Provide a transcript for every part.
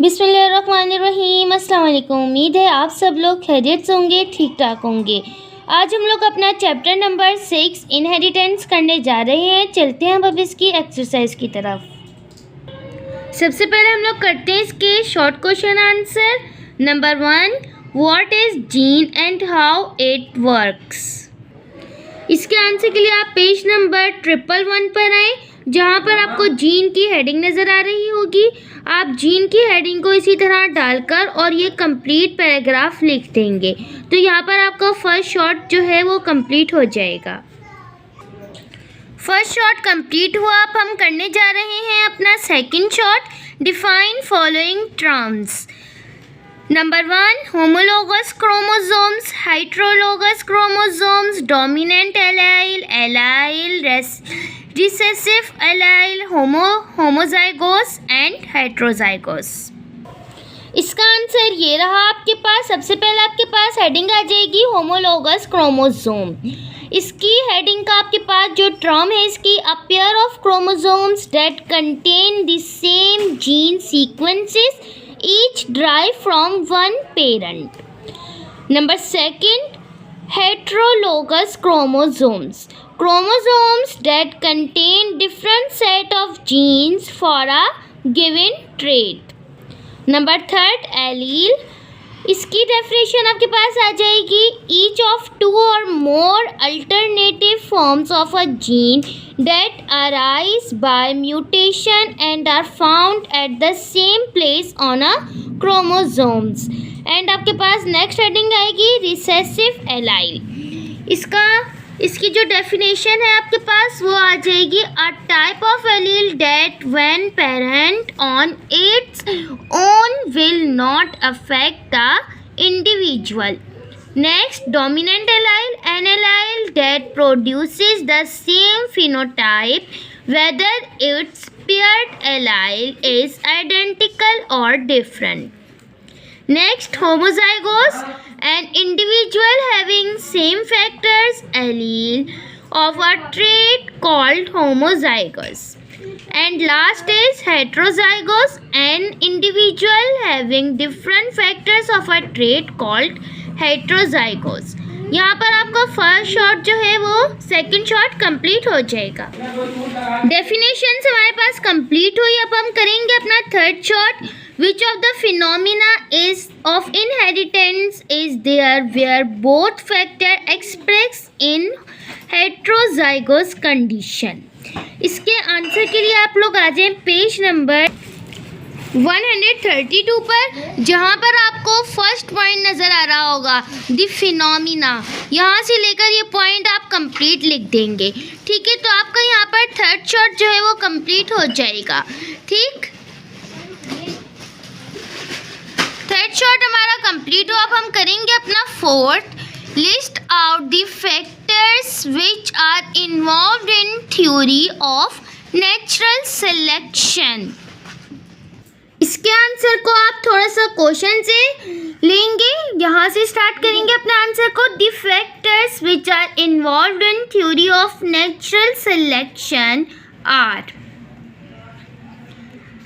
बिस्मिल्लाहिर्रहमानिर्रहीम। अस्सलाम वालेकुम। उम्मीद है आप सब लोग खैरियत से होंगे, ठीक ठाक होंगे। आज हम लोग अपना चैप्टर नंबर 6 इनहेरिटेंस करने जा रहे हैं। चलते हैं अब इसकी एक्सरसाइज की तरफ। सबसे पहले हम लोग करते हैं इसके short question answer. Number 1, what is gene and how it works. इसके आंसर के लिए आप पेज नंबर 111 पर आए, जहाँ पर आपको जीन की हेडिंग नज़र आ रही होगी। आप जीन की हेडिंग को इसी तरह डालकर और ये कंप्लीट पैराग्राफ लिख देंगे, तो यहाँ पर आपका फर्स्ट शॉर्ट जो है वो कंप्लीट हो जाएगा। फर्स्ट शॉर्ट कंप्लीट हुआ। अब हम करने जा रहे हैं अपना second short. Define following terms. Number 1, homologous chromosomes, heterologous chromosomes, dominant allele, allele, recessive allele, homozygous and heterozygous. इसका आंसर ये रहा आपके पास। सबसे पहले आपके पास हेडिंग आ जाएगी होमोलोगस क्रोमोसोम। इसकी हेडिंग का आपके पास जो टर्म है इसकी, a pair of chromosomes that contain the same gene sequences each derived from one parent. Number 2, heterologous chromosomes. Chromosomes that contain different set of genes for a given trait. Number 3, allele. इसकी definition आपके पास आ जाएगी, each of 2 or more alternative forms of a gene that arise by mutation and are found at the same place on a chromosomes. And आपके पास next heading आएगी recessive allele. इसकी जो definition है आपके पास वो आ जाएगी, a type of allele that when parent on its own will not affect the individual. Next, dominant allele, an allele that produces the same phenotype whether its paired allele is identical और different. Next, homozygous, an individual having same factors allele of a trait called homozygous. And last is heterozygous, an individual having different factors of a trait called heterozygous. यहाँ पर आपका first short जो है वो second short complete हो जाएगा। Definition हमारे पास complete हुई। अब हम करेंगे अपना third short. Which of the phenomena is of inheritance is there where both factor express in heterozygous condition? इसके आंसर के लिए आप लोग आ जाएं पेज नंबर 132 पर, जहाँ पर आपको फर्स्ट पॉइंट नज़र आ रहा होगा, द फिनोमिना। यहाँ से लेकर ये पॉइंट आप कंप्लीट लिख देंगे, ठीक है। तो आपका यहाँ पर थर्ड शॉर्ट जो है वो कंप्लीट हो जाएगा, ठीक। थर्ड शॉर्ट हमारा कंप्लीट हुआ। अब हम करेंगे अपना fourth. List out the factors which are involved in theory of natural selection. इसके आंसर को आप थोड़ा सा क्वेश्चन से लेंगे, यहाँ से स्टार्ट करेंगे अपने आंसर को। The factors which are involved in theory of natural selection are,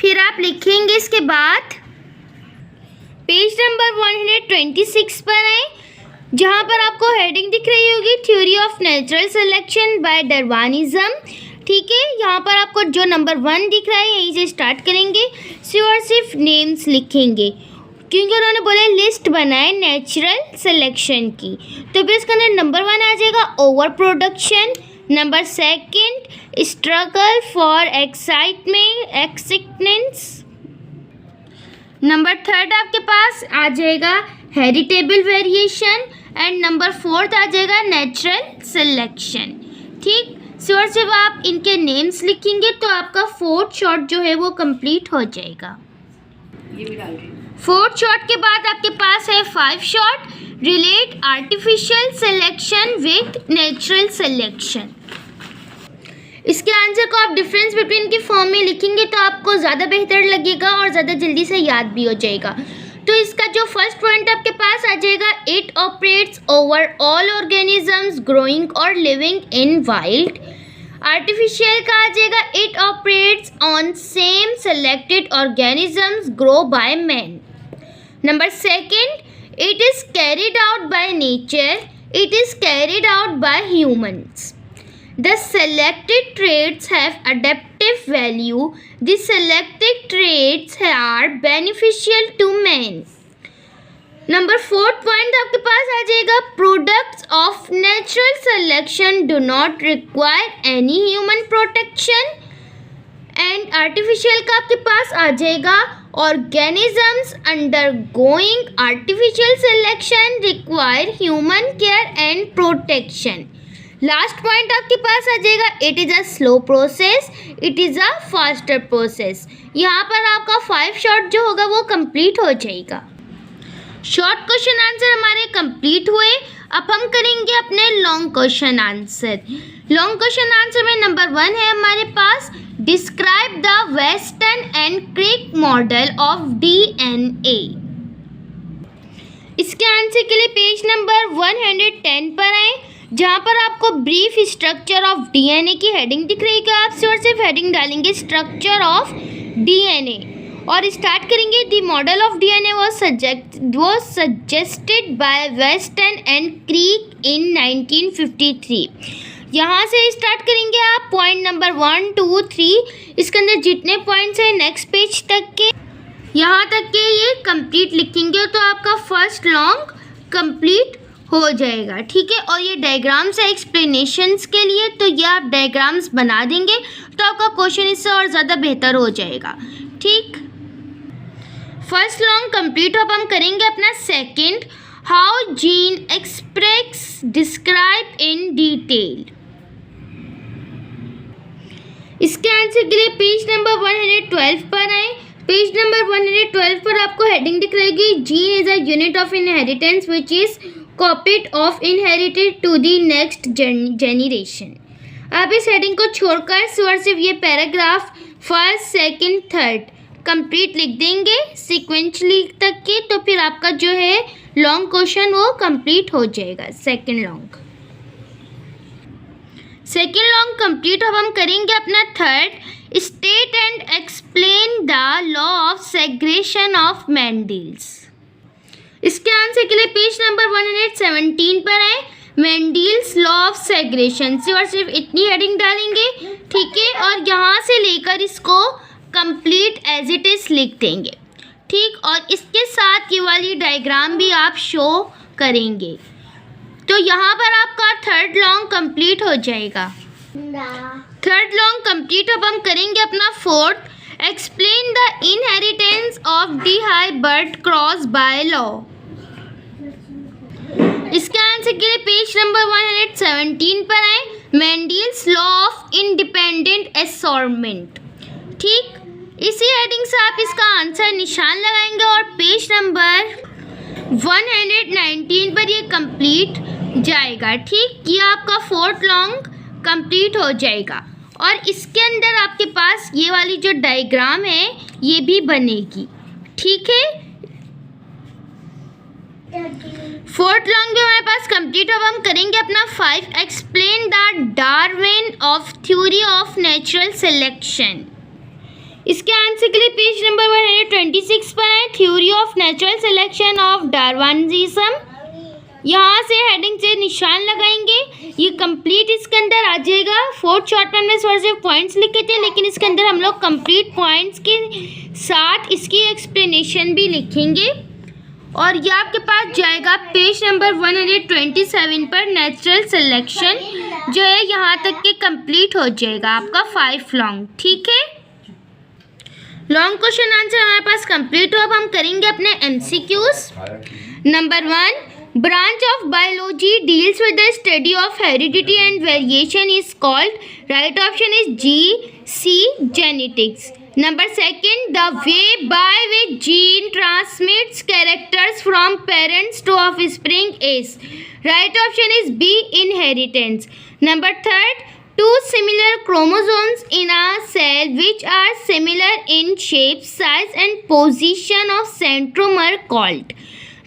फिर आप लिखेंगे इसके बाद पेज नंबर 126 पर आए, जहाँ पर आपको हेडिंग दिख रही होगी theory of natural selection bye Darwinism, ठीक है। यहाँ पर आपको जो नंबर 1 दिख रहा है यहीं से स्टार्ट करेंगे। सिर्फ नेम्स लिखेंगे क्योंकि उन्होंने बोले लिस्ट बनाए नेचुरल सिलेक्शन की, तो फिर इसके अंदर नंबर 1 आ जाएगा over production. Number 2, struggle for excitement. Number 3 आपके पास आ जाएगा हेरिटेबल वेरिएशन। एंड नंबर 4 आ जाएगा नेचुरल सिलेक्शन, ठीक। सिर्फ आप इनके नेम्स लिखेंगे तो आपका फोर्थ शॉर्ट जो है वो कंप्लीट हो जाएगा। फोर्थ शॉर्ट के बाद आपके पास है 5 short. Relate artificial selection with natural selection. इसके आंसर को आप डिफरेंस बिटवीन के फॉर्म में लिखेंगे तो आपको ज़्यादा बेहतर लगेगा और ज़्यादा जल्दी से याद भी हो जाएगा। तो इसका जो फर्स्ट पॉइंट आपके पास आ जाएगा, it operates over all organisms growing और लिविंग इन वाइल्ड। आर्टिफिशियल का आ जाएगा it operates on same selected organisms grow by man. Number second, it is carried out by nature, it is carried out by humans. The selected traits have adaptive value. The selected traits are beneficial to man. Number 4th point आपके पास आ जाएगा products of natural selection do not require any human protection. And artificial का आपके पास आ जाएगा organisms undergoing artificial selection require human care and protection. Last point आपके पास आ जाएगा it is a slow process, it is a faster process. यहाँ पर आपका 5 short जो होगा वो कंप्लीट हो जाएगा। शॉर्ट क्वेश्चन आंसर हमारे कंप्लीट हुए। अब हम करेंगे अपने long question answer. Long question answer में नंबर 1 है हमारे पास describe the Western and Crick model of DNA। इसके आंसर के लिए पेज नंबर 110 पर आए, जहाँ पर आपको ब्रीफ स्ट्रक्चर ऑफ DNA की हेडिंग दिख रही है। आप सिर्फ हेडिंग डालेंगे स्ट्रक्चर ऑफ DNA और स्टार्ट करेंगे। The model of DNA was suggested by Western and Crick in 1953। यहाँ से स्टार्ट करेंगे आप पॉइंट नंबर 1, 2, 3। इसके अंदर जितने पॉइंट्स हैं नेक्स्ट पेज तक के यहाँ तक के ये कंप्लीट लिखेंगे तो आपका फर्स्ट लॉन्ग कंप्लीट हो जाएगा। ठीक है, और ये डायग्राम्स है एक्सप्लेनेशंस के लिए, तो ये आप डायग्राम्स बना देंगे तो आपका क्वेश्चन इससे और ज़्यादा बेहतर हो जाएगा। ठीक, फर्स्ट लॉन्ग कंप्लीट। अब हम करेंगे अपना second, how gene express describe in detail. इसके आंसर के लिए पेज नंबर 112 पर आए। पेज नंबर 112 पर आपको हेडिंग दिख रहेगी gene is a unit of inheritance which is copied of inherited to the next generation. अब इस हेडिंग को छोड़कर सिर्फ ये paragraph first, second, third complete लिख देंगे सिक्वेंशली तक के, तो फिर आपका जो है लॉन्ग क्वेश्चन वो कंप्लीट हो जाएगा। Second long complete. अब हम करेंगे अपना third, state and explain the law of segregation of Mendel's. इसके आंसर के लिए पेज नंबर 117 पर है, मेंडल्स लॉ ऑफ सेग्रेशन। सिर्फ इतनी हेडिंग डालेंगे। ठीक है, और यहाँ से लेकर इसको कंप्लीट एज इट इज लिख देंगे। ठीक, और इसके साथ ये वाली डायग्राम भी आप शो करेंगे, तो यहाँ पर आपका थर्ड लॉन्ग कंप्लीट हो जाएगा। Third long complete. अब हम करेंगे अपना fourth, explain the inheritance of the hybrid cross by law. इसके आंसर के लिए पेज नंबर 117 पर आए, Mendel's law of independent assortment. ठीक, इसी हेडिंग से आप इसका आंसर निशान लगाएंगे और पेज नंबर 119 पर ये कंप्लीट जाएगा। ठीक, ये आपका फोर्थ लॉन्ग कंप्लीट हो जाएगा और इसके अंदर आपके पास ये वाली जो डायग्राम है ये भी बनेगी। ठीक है, फोर्थ लॉन्ग भी हमारे पास कंप्लीट। अब हम करेंगे अपना 5, explain the Darwin of theory of natural selection. इसके आंसर के लिए पेज नंबर 126 पर है, theory of natural selection of Darwinism. यहाँ से हेडिंग से निशान लगाएंगे, ये कंप्लीट इसके अंदर आ जाएगा। फोर्थ शॉर्ट में हमने सिर्फ पॉइंट्स लिखे थे, लेकिन इसके अंदर हम लोग कंप्लीट पॉइंट्स के साथ इसकी एक्सप्लेनेशन भी लिखेंगे और ये आपके पास जाएगा पेज नंबर 127 पर। नेचुरल सिलेक्शन जो है यहाँ तक के कंप्लीट हो जाएगा आपका 5 लॉन्ग। ठीक है, लॉन्ग क्वेश्चन आंसर हमारे पास कंप्लीट हो। अब हम करेंगे अपने MCQs। Number 1, branch of biology deals with the study of heredity and variation is called, right option is G, C, genetics. Number 2, the way by which gene transmits characters from parents to offspring is, right option is B, inheritance. Number 3, 2 similar chromosomes in a cell which are similar in shape, size and position of centromere called,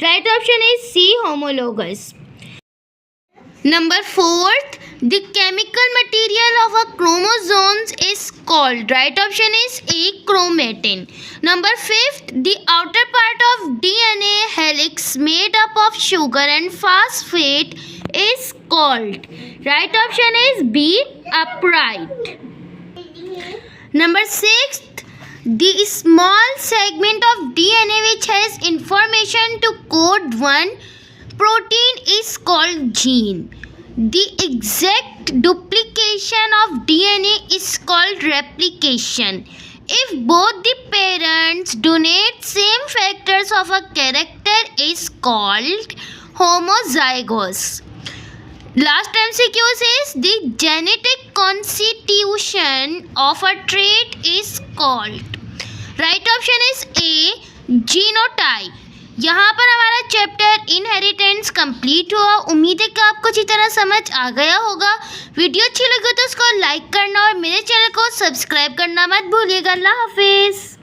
right option is C, homologous. Number 4th, the chemical material of a chromosomes is called, right option is A, chromatin. Number 5th, the outer part of DNA helix made up of sugar and phosphate is called, right option is B, upright. Number 6th, the small segment of DNA which has information to code one protein is called gene. The exact duplication of DNA is called replication. If both the parents donate same factors of a character is called homozygous. Last MCQ says the genetic constitution of a trait is called. Right option is A, genotype. यहाँ पर हमारा chapter inheritance complete हुआ। उम्मीद है कि आपको अच्छी तरह समझ आ गया होगा। वीडियो अच्छी लगी तो उसको लाइक करना और मेरे चैनल को सब्सक्राइब करना मत भूलिएगा। अल्लाह हाफिज़।